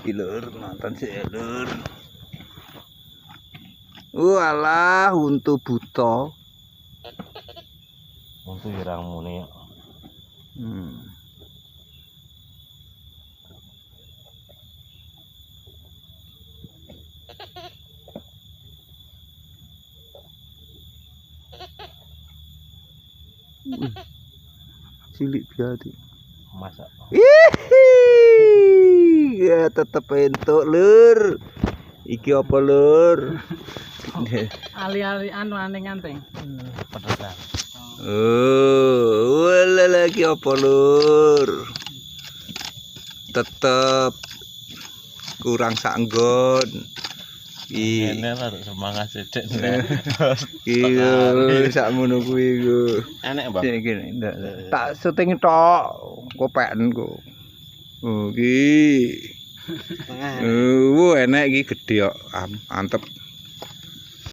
iki lur, nonton sik lur. Walah untu buta. Untu irang muni. Cilik biati. Masak. Ya tetep entuk lur. Iki apa lur? Ali-ali anu anting-anting. Pedesan. Oh, wala lagi apa lur? Tetep kurang sanggon. Ini lah semangat sithik. Iya, sakmono kuwi iku. Enek, Bang. Sik kene, ndak. Tak syuting tok, kopeken ku. Oh, iki. Enek iki gedhe kok, mantep.